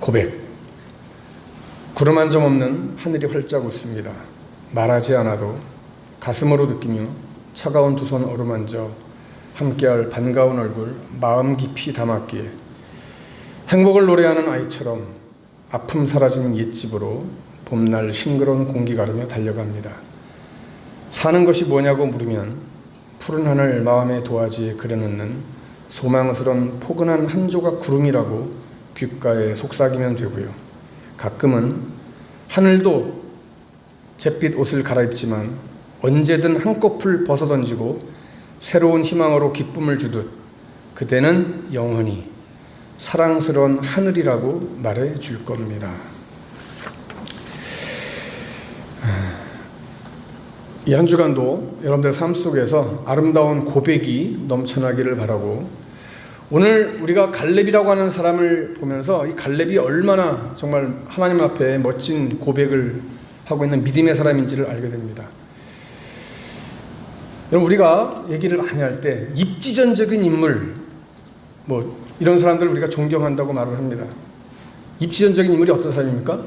고백. 구름 한 점 없는 하늘이 활짝 웃습니다. 말하지 않아도 가슴으로 느끼며 차가운 두 손 어루만져 함께할 반가운 얼굴 마음 깊이 담았기에 행복을 노래하는 아이처럼 아픔 사라진 옛집으로 봄날 싱그러운 공기 가르며 달려갑니다. 사는 것이 뭐냐고 물으면 푸른 하늘 마음의 도화지에 그려놓는 소망스런 포근한 한 조각 구름이라고 귓가에 속삭이면 되고요. 가끔은 하늘도 잿빛 옷을 갈아입지만 언제든 한꺼풀 벗어던지고 새로운 희망으로 기쁨을 주듯 그대는 영원히 사랑스러운 하늘이라고 말해 줄 겁니다. 이 한 주간도 여러분들 삶 속에서 아름다운 고백이 넘쳐나기를 바라고, 오늘 우리가 갈렙이라고 하는 사람을 보면서 이 갈렙이 얼마나 정말 하나님 앞에 멋진 고백을 하고 있는 믿음의 사람인지를 알게 됩니다. 여러분, 우리가 얘기를 많이 할 때 입지전적인 인물, 이런 사람들 우리가 존경한다고 말을 합니다. 입지전적인 인물이 어떤 사람입니까?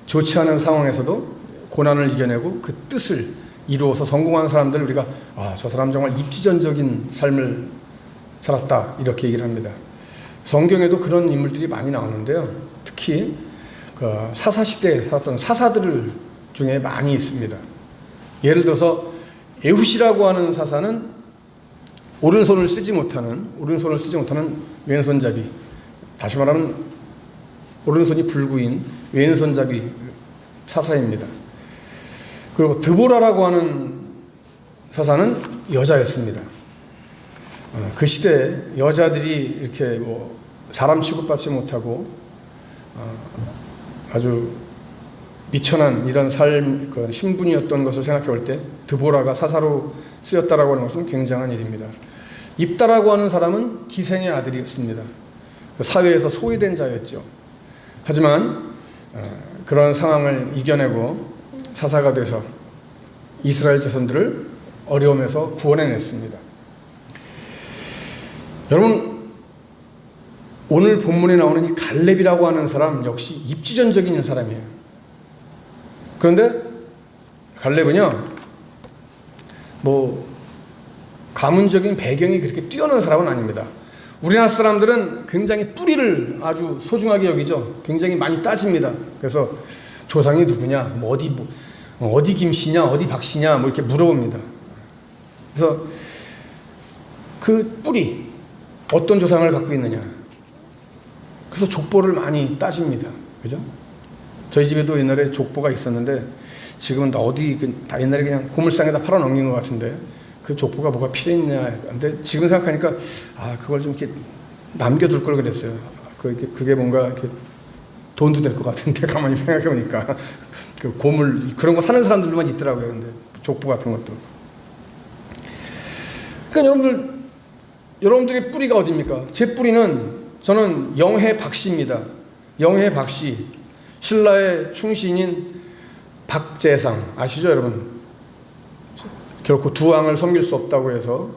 좋지 않은 상황에서도 고난을 이겨내고 그 뜻을 이루어서 성공한 사람들, 우리가 저 사람 정말 입지전적인 삶을 살았다, 이렇게 얘기를 합니다. 성경에도 그런 인물들이 많이 나오는데요. 특히 그 사사시대에 살았던 사사들 중에 많이 있습니다. 예를 들어서 에훗이라고 하는 사사는 오른손을 쓰지 못하는 왼손잡이, 다시 말하면 오른손이 불구인 왼손잡이 사사입니다. 그리고 드보라라고 하는 사사는 여자였습니다. 그 시대에 여자들이 이렇게 사람 취급받지 못하고 아주 미천한 이런 삶, 신분이었던 것을 생각해 볼 때 드보라가 사사로 쓰였다라고 하는 것은 굉장한 일입니다. 입다라고 하는 사람은 기생의 아들이었습니다. 사회에서 소외된 자였죠. 하지만 그런 상황을 이겨내고 사사가 돼서 이스라엘 자손들을 어려움에서 구원해냈습니다. 여러분, 오늘 본문에 나오는 이 갈렙이라고 하는 사람 역시 입지전적인 사람이에요. 그런데 갈렙은요, 가문적인 배경이 그렇게 뛰어난 사람은 아닙니다. 우리나라 사람들은 굉장히 뿌리를 아주 소중하게 여기죠. 굉장히 많이 따집니다. 그래서 조상이 누구냐, 어디 김씨냐, 어디 박씨냐, 이렇게 물어봅니다. 그래서 그 뿌리, 어떤 조상을 갖고 있느냐. 그래서 족보를 많이 따집니다. 그죠? 저희 집에도 옛날에 족보가 있었는데 지금은 다 옛날에 그냥 고물상에다 팔아 넘긴 것 같은데, 그 족보가 뭐가 필요했냐. 근데 지금 생각하니까 그걸 좀 이렇게 남겨둘 걸 그랬어요. 그게 뭔가 이렇게 돈도 될 것 같은데, 가만히 생각해 보니까 그 고물 그런 거 사는 사람들만 있더라고요. 근데 족보 같은 것도. 그러니까 여러분들의 뿌리가 어디입니까? 제 뿌리는, 저는 영해 박씨입니다. 영해 박씨. 신라의 충신인 박재상 아시죠, 여러분? 결코 두 왕을 섬길 수 없다고 해서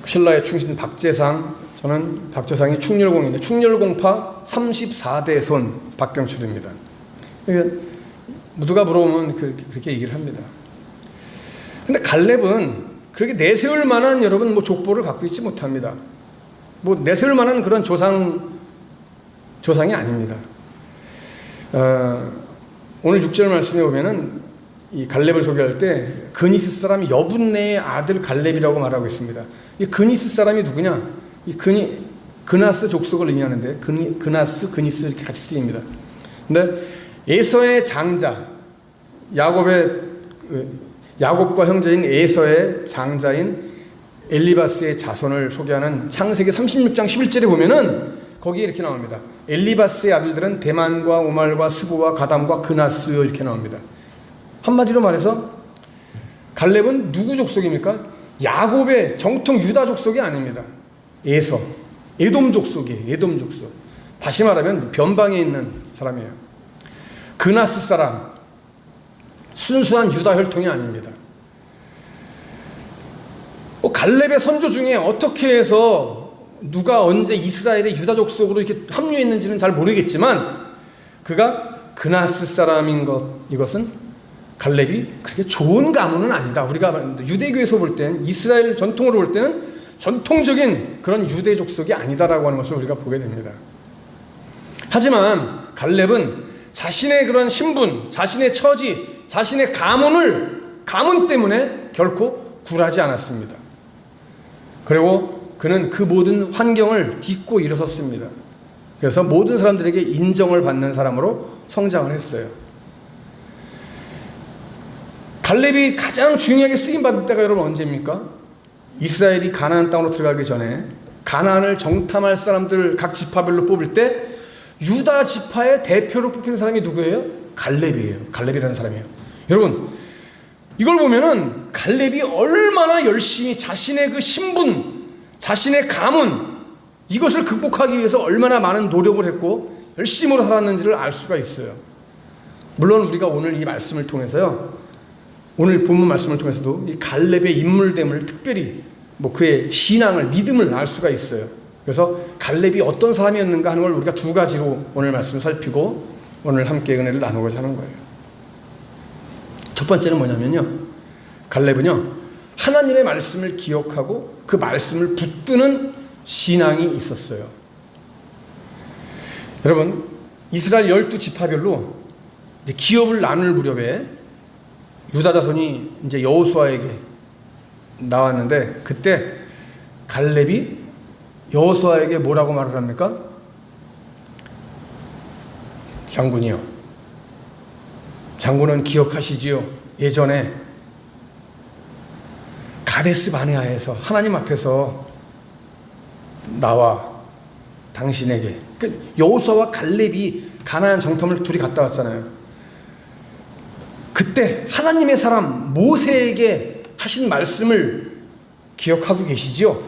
신라의 충신 박재상, 저는 박재상이 충렬공인데 충렬공파 34대 손 박경철입니다. 그러니까 누가 물어보면 그렇게 얘기를 합니다. 근데 갈렙은 그렇게 내세울 만한, 여러분, 족보를 갖고 있지 못합니다. 내세울 만한 그런 조상이 아닙니다. 오늘 6절 말씀에 보면은 이 갈렙을 소개할 때 그니스 사람 여분네의 아들 갈렙이라고 말하고 있습니다. 이 그니스 사람이 누구냐? 이 그나스 족속을 의미하는데 그니스 이렇게 같이 쓰입니다. 근데 에서의 장자, 야곱과 형제인 에서의 장자인 엘리바스의 자손을 소개하는 창세기 36장 11절에 보면은 거기에 이렇게 나옵니다. 엘리바스의 아들들은 대만과 오말과 스보와 가담과 그나스, 이렇게 나옵니다. 한마디로 말해서 갈렙은 누구 족속입니까? 야곱의 정통 유다 족속이 아닙니다. 에돔 족속이에요. 에돔 족속. 다시 말하면 변방에 있는 사람이에요. 그나스 사람, 순수한 유다 혈통이 아닙니다. 갈렙의 선조 중에 어떻게 해서 누가 언제 이스라엘의 유다족 속으로 이렇게 합류했는지는 잘 모르겠지만 그가 그나스 사람인 이것은 갈렙이 그렇게 좋은 가문은 아니다. 우리가 유대교에서 볼 때는, 이스라엘 전통으로 볼 때는 전통적인 그런 유대 족속이 아니다라고 하는 것을 우리가 보게 됩니다. 하지만 갈렙은 자신의 그런 신분, 자신의 처지, 자신의 가문 때문에 결코 굴하지 않았습니다. 그리고 그는 그 모든 환경을 딛고 일어섰습니다. 그래서 모든 사람들에게 인정을 받는 사람으로 성장을 했어요. 갈렙이 가장 중요하게 쓰임받을 때가 여러분 언제입니까? 이스라엘이 가나안 땅으로 들어가기 전에 가나안을 정탐할 사람들 각 지파별로 뽑을 때 유다 지파의 대표로 뽑힌 사람이 누구예요? 갈렙이에요. 갈렙이라는 사람이에요. 여러분, 이걸 보면은 갈렙이 얼마나 열심히 자신의 그 신분, 자신의 가문, 이것을 극복하기 위해서 얼마나 많은 노력을 했고 열심으로 살았는지를 알 수가 있어요. 물론 우리가 오늘 이 말씀을 통해서요, 오늘 본문 말씀을 통해서도 이 갈렙의 인물됨을 특별히 그의 신앙을, 믿음을 알 수가 있어요. 그래서 갈렙이 어떤 사람이었는가 하는 걸 우리가 두 가지로 오늘 말씀을 살피고 오늘 함께 은혜를 나누고자 하는 거예요. 첫 번째는 뭐냐면요, 갈렙은요 하나님의 말씀을 기억하고 그 말씀을 붙드는 신앙이 있었어요. 여러분, 이스라엘 12지파별로 기업을 나눌 무렵에 유다 자손이 이제 여호수아에게 나왔는데, 그때 갈렙이 여호수아에게 뭐라고 말을 합니까? 장군이요, 장군은 기억하시지요? 예전에 가데스 바네아에서 하나님 앞에서 나와 당신에게, 여호수아와 갈렙이 가나안 정탐을 둘이 갔다 왔잖아요. 그때 하나님의 사람 모세에게 하신 말씀을 기억하고 계시죠?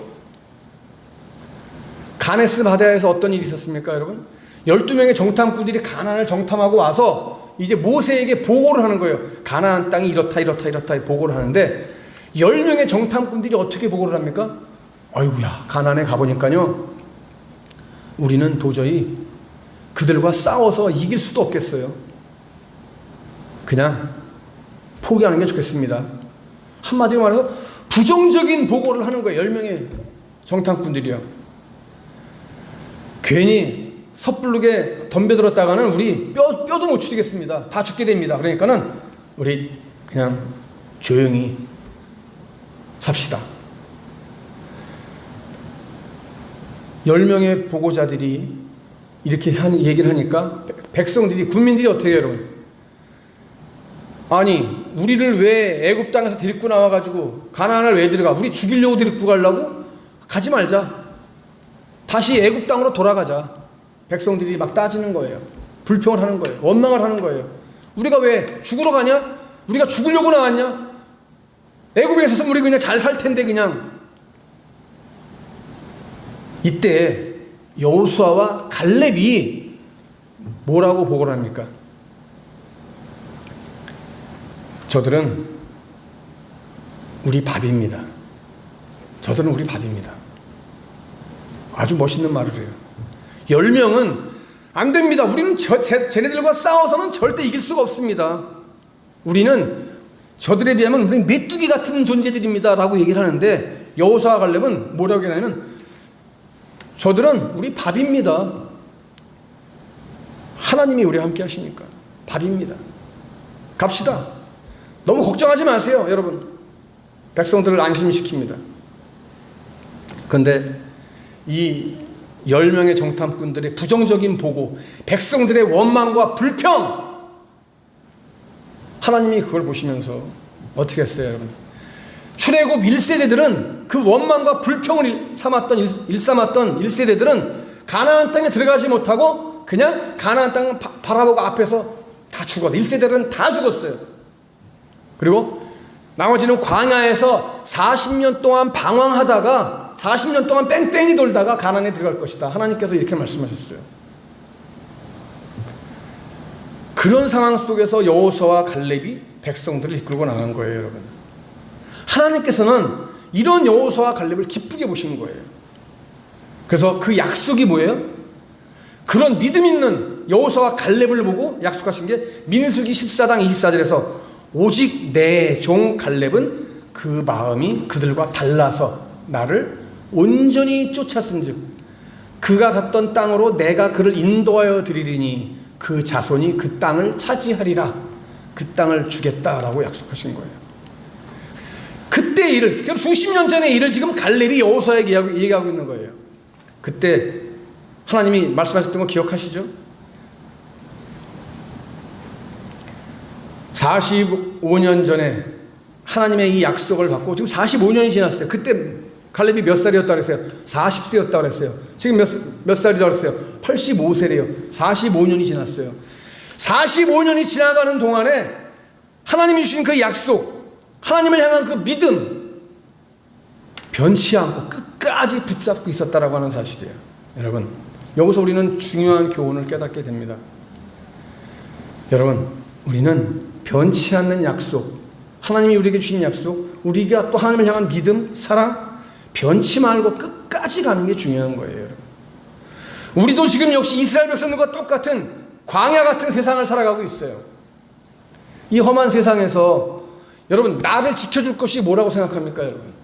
가데스 바네아에서 어떤 일이 있었습니까, 여러분? 12명의 정탐꾼들이 가나안을 정탐하고 와서 이제 모세에게 보고를 하는 거예요. 가나안 땅이 이렇다 보고를 하는데 10명의 정탐꾼들이 어떻게 보고를 합니까? 아이고야, 가나안에 가보니까요, 우리는 도저히 그들과 싸워서 이길 수도 없겠어요. 그냥 포기하는 게 좋겠습니다. 한마디로 말해서 부정적인 보고를 하는 거예요. 10명의 정탐꾼들이요. 괜히 섣부르게 덤벼들었다가는 우리 뼈도 못 추리겠습니다. 다 죽게 됩니다. 그러니까는 우리 그냥 조용히 삽시다. 10명의 보고자들이 이렇게 얘기를 하니까 백성들이, 군민들이 어떻게 해요, 여러분? 아니, 우리를 왜 애굽 땅에서 데리고 나와가지고 가나안을 왜 들어가? 우리 죽이려고 데리고 가려고? 가지 말자. 다시 애굽 땅으로 돌아가자. 백성들이 막 따지는 거예요. 불평을 하는 거예요. 원망을 하는 거예요. 우리가 왜 죽으러 가냐? 우리가 죽으려고 나왔냐? 애굽에 있어서 우리 그냥 잘 살 텐데 그냥. 이때 여호수아와 갈렙이 뭐라고 보고를 합니까? 저들은 우리 밥입니다. 저들은 우리 밥입니다. 아주 멋있는 말을 해요. 10명은 안 됩니다. 우리는 쟤네들과 싸워서는 절대 이길 수가 없습니다. 우리는 저들에 비하면 우리는 메뚜기 같은 존재들입니다 라고 얘기를 하는데, 여호수아와 갈렙은 뭐라고 하냐면 저들은 우리 밥입니다. 하나님이 우리와 함께 하시니까 밥입니다. 갑시다. 너무 걱정하지 마세요, 여러분. 백성들을 안심시킵니다. 그런데 이 10명의 정탐꾼들의 부정적인 보고, 백성들의 원망과 불평, 하나님이 그걸 보시면서 어떻게 했어요, 여러분? 출애굽 1세대들은 그 원망과 불평을 일삼았던 1세대들은 가나안 땅에 들어가지 못하고 그냥 가나안 땅 바라보고 앞에서 다 죽었어요. 1세대들은 다 죽었어요. 그리고 나머지는 광야에서 40년 동안 방황하다가 40년 동안 뺑뺑이 돌다가 가나안에 들어갈 것이다. 하나님께서 이렇게 말씀하셨어요. 그런 상황 속에서 여호수아와 갈렙이 백성들을 이끌고 나간 거예요, 여러분. 하나님께서는 이런 여호수아와 갈렙을 기쁘게 보시는 거예요. 그래서 그 약속이 뭐예요? 그런 믿음 있는 여호수아와 갈렙을 보고 약속하신 게 민수기 14장 24절에서 오직 내 종 갈렙은 그 마음이 그들과 달라서 나를 온전히 쫓았은즉 그가 갔던 땅으로 내가 그를 인도하여 드리리니 그 자손이 그 땅을 차지하리라. 그 땅을 주겠다라고 약속하신 거예요. 그때 일을, 그럼 수십 년 전의 일을 지금 갈렙이 여호수아에게 얘기하고 있는 거예요. 그때 하나님이 말씀하셨던 거 기억하시죠? 45년 전에 하나님의 이 약속을 받고 지금 45년이 지났어요. 그때 갈렙이 몇 살이었다고 그랬어요? 40세였다고 그랬어요. 지금 몇 살이라고 그랬어요? 85세래요. 45년이 지났어요. 45년이 지나가는 동안에 하나님이 주신 그 약속, 하나님을 향한 그 믿음 변치 않고 끝까지 붙잡고 있었다라고 하는 사실이에요. 여러분, 여기서 우리는 중요한 교훈을 깨닫게 됩니다. 여러분, 우리는 변치 않는 약속, 하나님이 우리에게 주신 약속, 우리가 또 하나님을 향한 믿음, 사랑, 변치 말고 끝까지 가는 게 중요한 거예요. 여러분. 우리도 지금 역시 이스라엘 백성들과 똑같은 광야 같은 세상을 살아가고 있어요. 이 험한 세상에서 여러분, 나를 지켜줄 것이 뭐라고 생각합니까, 여러분?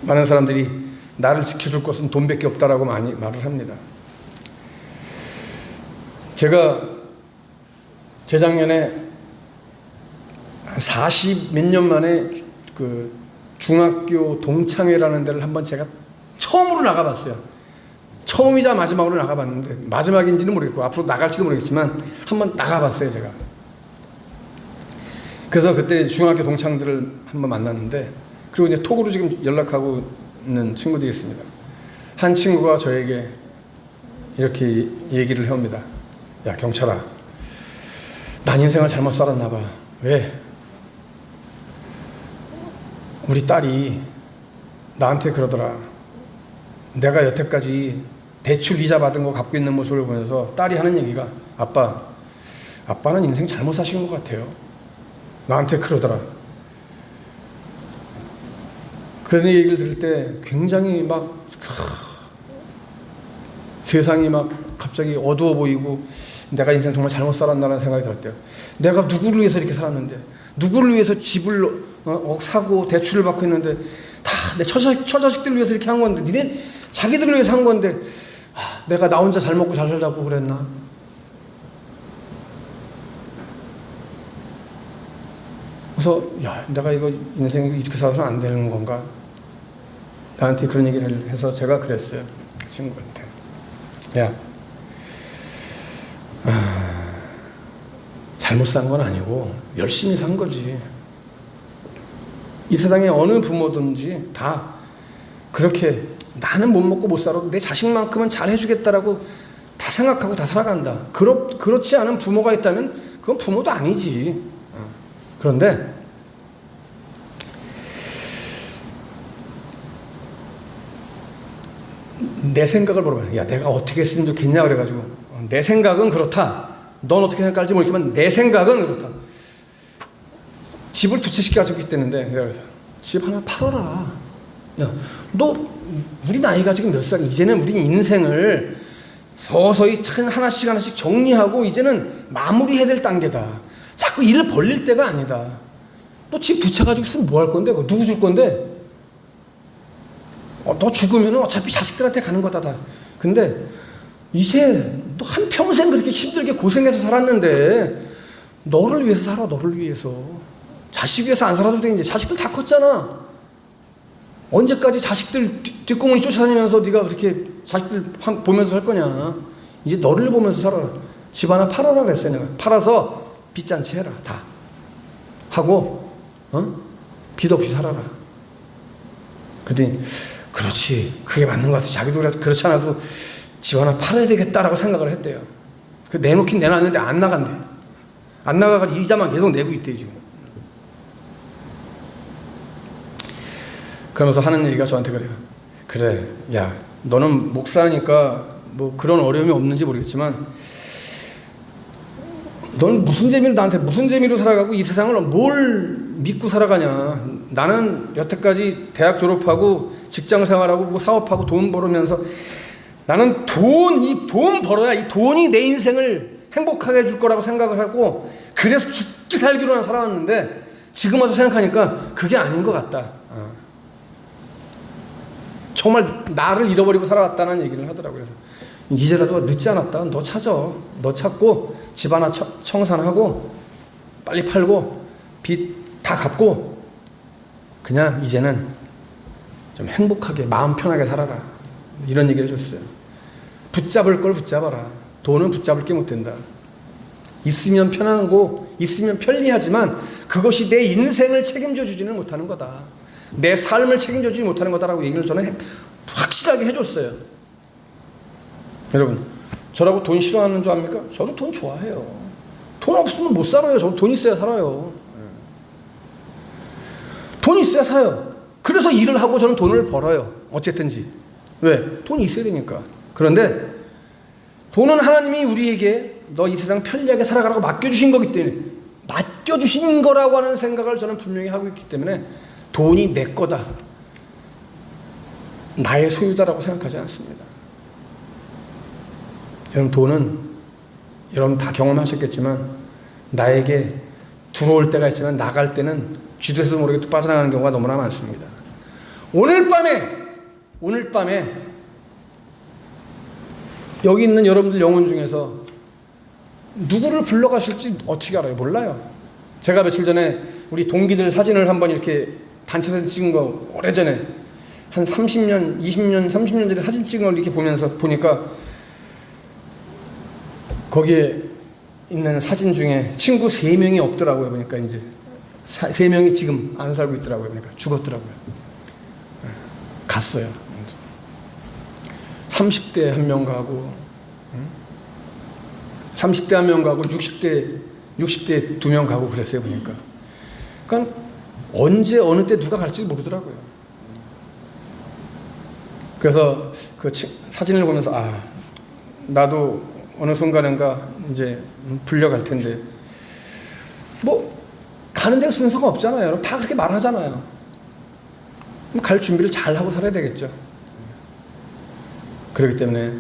많은 사람들이 나를 지켜줄 것은 돈밖에 없다라고 많이 말을 합니다. 제가 재작년에 40 몇 년 만에 그 중학교 동창회라는 데를 한번 제가 처음으로 나가봤어요. 처음이자 마지막으로 나가봤는데, 마지막인지는 모르겠고 앞으로 나갈지도 모르겠지만 한번 나가봤어요, 제가. 그래서 그때 중학교 동창들을 한번 만났는데, 그리고 이제 톡으로 지금 연락하고 있는 친구들이 있습니다. 한 친구가 저에게 이렇게 얘기를 해옵니다. 야, 경찰아, 난 인생을 잘못 살았나 봐. 왜? 우리 딸이 나한테 그러더라. 내가 여태까지 대출 이자 받은 거 갚고 있는 모습을 보면서 딸이 하는 얘기가, 아빠는 인생 잘못 사신 것 같아요. 나한테 그러더라. 그런 얘기를 들을 때 굉장히 막 세상이 막 갑자기 어두워 보이고 내가 인생 정말 잘못 살았나라는 생각이 들었대요. 내가 누구를 위해서 이렇게 살았는데, 누구를 위해서 집을 사고 대출을 받고 있는데, 다 내 처자식들을 위해서 이렇게 한 건데, 니네 자기들을 위해서 한 건데, 내가 나 혼자 잘 먹고 잘 살자고 그랬나? 그래서 야, 내가 이거 인생 이렇게 살아서는 안 되는 건가? 나한테 그런 얘기를 해서 제가 그랬어요, 친구한테. 야, 잘못 산 건 아니고 열심히 산 거지. 이 세상에 어느 부모든지 다 그렇게 나는 못 먹고 못 살아도 내 자식만큼은 잘 해주겠다라고 다 생각하고 다 살아간다. 그렇지 않은 부모가 있다면 그건 부모도 아니지. 그런데 내 생각을 물어봐요. 야, 내가 어떻게 했으면 좋겠냐 그래가지고, 내 생각은 그렇다. 넌 어떻게 생각할지 모르겠지만 내 생각은 그렇다. 집을 2채씩 가지고 있다는데, 내가 그래서 집 하나 팔아라. 야, 너 우리 나이가 지금 몇 살? 이제는 우리 인생을 서서히 하나씩 정리하고 이제는 마무리해야 될 단계다. 자꾸 일을 벌릴 때가 아니다. 너 집 2채 가지고 있으면 뭐 할 건데? 누구 줄 건데? 너 죽으면 어차피 자식들한테 가는 거다. 다. 근데 이제 너 한평생 그렇게 힘들게 고생해서 살았는데 너를 위해서 살아. 너를 위해서. 자식 위해서 안 살아도 돼. 이제 자식들 다 컸잖아. 언제까지 자식들 뒷공문이 쫓아다니면서 네가 그렇게 자식들 보면서 살 거냐. 이제 너를 보면서 살아라. 집 하나 팔아라 그랬어요. 내가. 팔아서 빚잔치 해라. 다 하고 빚 없이 살아라. 그랬더니 그렇지, 그게 맞는 것 같아. 자기도 그렇지 않아도 집 하나 팔아야 되겠다라고 생각을 했대요. 그 내놓긴 내놨는데 안 나간대. 안 나가가지고 이자만 계속 내고 있대 지금. 그러면서 하는 얘기가 저한테 그래요. 그래, 야, 너는 목사니까 뭐 그런 어려움이 없는지 모르겠지만 너는 나한테 무슨 재미로 살아가고 이 세상을 뭘 믿고 살아가냐. 나는 여태까지 대학 졸업하고 직장 생활하고 뭐 사업하고 돈 벌으면서 나는 이 돈 벌어야 이 돈이 내 인생을 행복하게 해줄 거라고 생각을 하고 그래서 죽기 살기로만 살아왔는데 지금 와서 생각하니까 그게 아닌 것 같다. 정말 나를 잃어버리고 살아왔다는 얘기를 하더라고요. 그래서 이제라도 늦지 않았다. 너 찾아. 너 찾고 집 하나 청산하고 빨리 팔고 빚 다 갚고 그냥 이제는 좀 행복하게 마음 편하게 살아라. 이런 얘기를 해줬어요. 붙잡을 걸 붙잡아라. 돈은 붙잡을 게 못 된다. 있으면 편하고 있으면 편리하지만 그것이 내 인생을 책임져 주지는 못하는 거다. 내 삶을 책임져 주지 못하는 거다라고 얘기를 저는 확실하게 해줬어요. 여러분, 저라고 돈 싫어하는 줄 압니까? 저도 돈 좋아해요. 돈 없으면 못 살아요. 저도 돈 있어야 살아요. 돈 있어야 살아요. 그래서 일을 하고 저는 돈을 벌어요. 어쨌든지. 왜? 돈이 있어야 되니까. 그런데 돈은 하나님이 우리에게 너 이 세상 편리하게 살아가라고 맡겨주신 거기 때문에 맡겨주신 거라고 하는 생각을 저는 분명히 하고 있기 때문에 돈이 내 거다. 나의 소유다라고 생각하지 않습니다. 여러분, 돈은 여러분 다 경험하셨겠지만 나에게 들어올 때가 있지만 나갈 때는 쥐돼서 모르게 또 빠져나가는 경우가 너무나 많습니다. 오늘 밤에 여기 있는 여러분들 영혼 중에서 누구를 불러가실지 어떻게 알아요? 몰라요. 제가 며칠 전에 우리 동기들 사진을 한번 이렇게 단체 사진 찍은 거 오래전에 한 30년, 20년, 30년 전에 사진 찍은 걸 이렇게 보니까 거기에 있는 사진 중에 친구 3명이 없더라고요. 보니까 이제 3명이 지금 안 살고 있더라고요. 그러니까 죽었더라고요. 갔어요. 30대 한 명 가고 30대 한 명 가고 60대 2명 가고 그랬어요. 보니까. 그러니까 언제 어느 때 누가 갈지 모르더라고요. 그래서 그 사진을 보면서 나도 어느 순간인가 이제 불려갈 텐데 뭐 가는 데 순서가 없잖아요. 다 그렇게 말하잖아요. 갈 준비를 잘 하고 살아야 되겠죠. 그렇기 때문에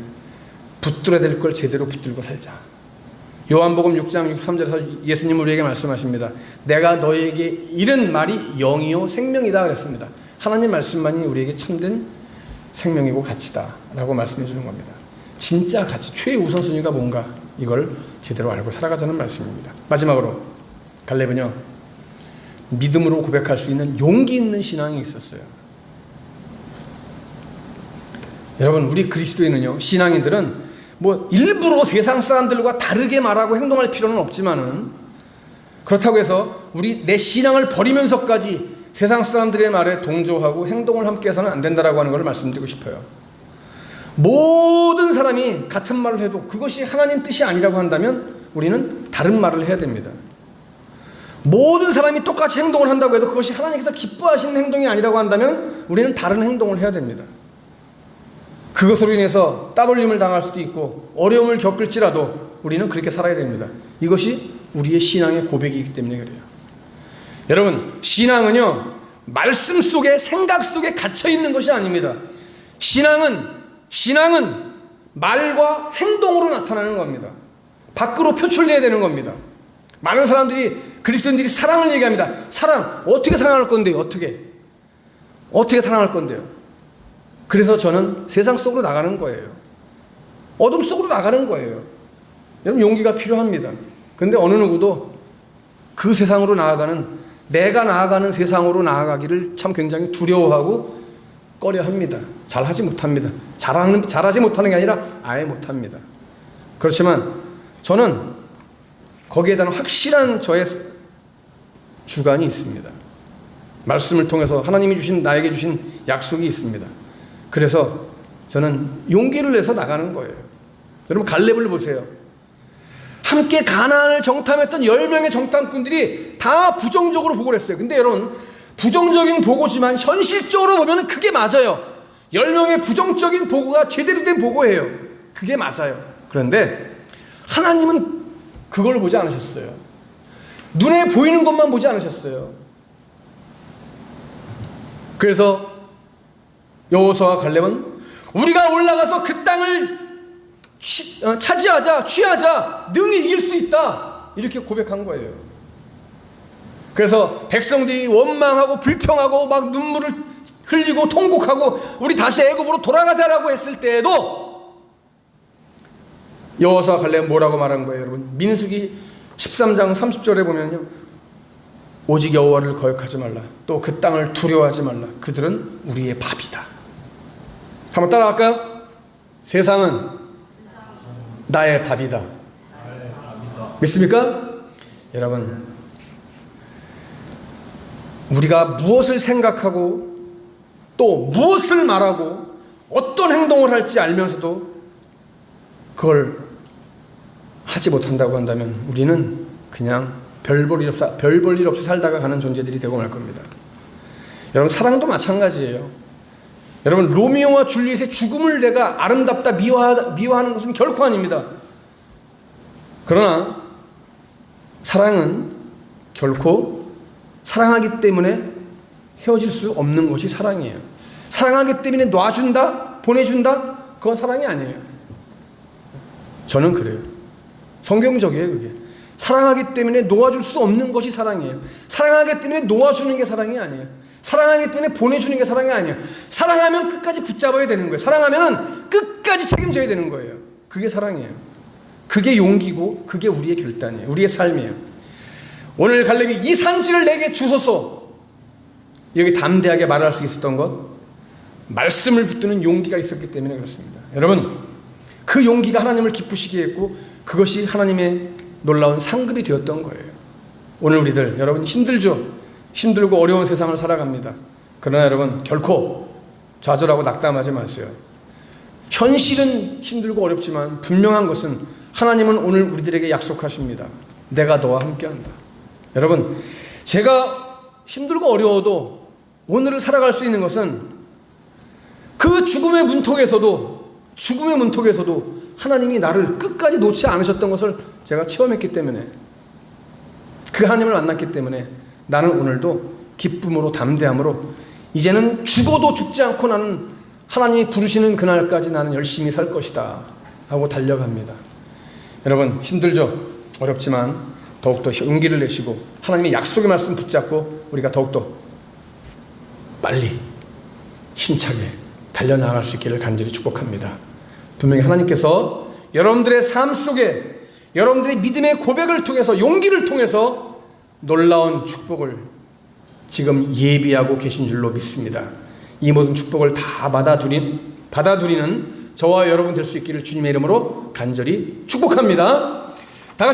붙들어야 될 걸 제대로 붙들고 살자. 요한복음 6장 63절에서 예수님 우리에게 말씀하십니다. 내가 너에게 이른 말이 영이요 생명이다 그랬습니다. 하나님 말씀만이 우리에게 참된 생명이고 가치다 라고 말씀해 주는 겁니다. 진짜 가치, 최우선순위가 뭔가 이걸 제대로 알고 살아가자는 말씀입니다. 마지막으로 갈렙은요, 믿음으로 고백할 수 있는 용기 있는 신앙이 있었어요. 여러분, 우리 그리스도인은요, 신앙인들은 뭐 일부러 세상 사람들과 다르게 말하고 행동할 필요는 없지만은 그렇다고 해서 내 신앙을 버리면서까지 세상 사람들의 말에 동조하고 행동을 함께 해서는 안 된다라고 하는 것을 말씀드리고 싶어요. 모든 사람이 같은 말을 해도 그것이 하나님 뜻이 아니라고 한다면 우리는 다른 말을 해야 됩니다. 모든 사람이 똑같이 행동을 한다고 해도 그것이 하나님께서 기뻐하시는 행동이 아니라고 한다면 우리는 다른 행동을 해야 됩니다. 그것으로 인해서 따돌림을 당할 수도 있고 어려움을 겪을지라도 우리는 그렇게 살아야 됩니다. 이것이 우리의 신앙의 고백이기 때문에 그래요. 여러분, 신앙은요, 말씀 속에, 생각 속에 갇혀 있는 것이 아닙니다. 신앙은 말과 행동으로 나타나는 겁니다. 밖으로 표출돼야 되는 겁니다. 많은 사람들이, 그리스도인들이 사랑을 얘기합니다. 사랑, 어떻게 사랑할 건데요? 어떻게 사랑할 건데요? 그래서 저는 세상 속으로 나가는 거예요. 어둠 속으로 나가는 거예요. 여러분, 용기가 필요합니다. 근데 어느 누구도 그 세상으로 내가 나아가는 세상으로 나아가기를 참 굉장히 두려워하고 꺼려합니다. 잘하지 못합니다. 잘하지 못하는 게 아니라 아예 못합니다. 그렇지만 저는 거기에 대한 확실한 저의 주관이 있습니다. 말씀을 통해서 하나님이 나에게 주신 약속이 있습니다. 그래서 저는 용기를 내서 나가는 거예요. 여러분, 갈렙을 보세요. 함께 가나안을 정탐했던 10명의 정탐꾼들이 다 부정적으로 보고를 했어요. 근데 여러분, 부정적인 보고지만 현실적으로 보면 그게 맞아요. 10명의 부정적인 보고가 제대로 된 보고예요. 그게 맞아요. 그런데 하나님은 그걸 보지 않으셨어요. 눈에 보이는 것만 보지 않으셨어요. 그래서 여호수아와 갈렙은 우리가 올라가서 그 땅을 차지하자, 취하자, 능히 이길 수 있다, 이렇게 고백한 거예요. 그래서 백성들이 원망하고 불평하고 막 눈물을 흘리고 통곡하고 우리 다시 애굽으로 돌아가자라고 했을 때에도 여호수아와 갈렙은 뭐라고 말한 거예요, 여러분? 민수기 13장 30절에 보면요, 오직 여호와를 거역하지 말라, 또 그 땅을 두려워하지 말라, 그들은 우리의 밥이다. 한번 따라갈까요? 세상은 나의 밥이다. 믿습니까? 여러분, 우리가 무엇을 생각하고 또 무엇을 말하고 어떤 행동을 할지 알면서도 그걸 하지 못한다고 한다면 우리는 그냥 별 볼 일 없이 살다가 가는 존재들이 되고 말 겁니다. 여러분, 사랑도 마찬가지예요. 여러분, 로미오와 줄리엣의 죽음을 내가 아름답다 미워하는 것은 결코 아닙니다. 그러나 사랑은 결코 사랑하기 때문에 헤어질 수 없는 것이 사랑이에요. 사랑하기 때문에 놔준다, 보내준다, 그건 사랑이 아니에요. 저는 그래요. 성경적이에요, 그게. 사랑하기 때문에 놓아줄 수 없는 것이 사랑이에요. 사랑하기 때문에 놓아주는 게 사랑이 아니에요. 사랑하기 때문에 보내주는 게 사랑이 아니에요. 사랑하면 끝까지 붙잡아야 되는 거예요. 사랑하면 끝까지 책임져야 되는 거예요. 그게 사랑이에요. 그게 용기고 그게 우리의 결단이에요. 우리의 삶이에요. 오늘 갈렙이 이 산지를 내게 주소서, 이렇게 담대하게 말할 수 있었던 것, 말씀을 붙드는 용기가 있었기 때문에 그렇습니다. 여러분, 그 용기가 하나님을 기쁘시게 했고 그것이 하나님의 놀라운 상급이 되었던 거예요. 오늘 우리들, 여러분 힘들죠? 힘들고 어려운 세상을 살아갑니다. 그러나 여러분, 결코 좌절하고 낙담하지 마세요. 현실은 힘들고 어렵지만 분명한 것은 하나님은 오늘 우리들에게 약속하십니다. 내가 너와 함께한다. 여러분, 제가 힘들고 어려워도 오늘을 살아갈 수 있는 것은 그 죽음의 문턱에서도 하나님이 나를 끝까지 놓지 않으셨던 것을 제가 체험했기 때문에, 그 하나님을 만났기 때문에 나는 오늘도 기쁨으로 담대함으로 이제는 죽어도 죽지 않고 나는 하나님이 부르시는 그날까지 나는 열심히 살 것이다 하고 달려갑니다. 여러분, 힘들죠? 어렵지만 더욱더 용기를 내시고 하나님의 약속의 말씀 붙잡고 우리가 더욱더 빨리 힘차게 달려나갈 수 있기를 간절히 축복합니다. 분명히 하나님께서 여러분들의 삶 속에 여러분들의 믿음의 고백을 통해서, 용기를 통해서 놀라운 축복을 지금 예비하고 계신 줄로 믿습니다. 이 모든 축복을 다 받아들이는 저와 여러분 될 수 있기를 주님의 이름으로 간절히 축복합니다. 다 같이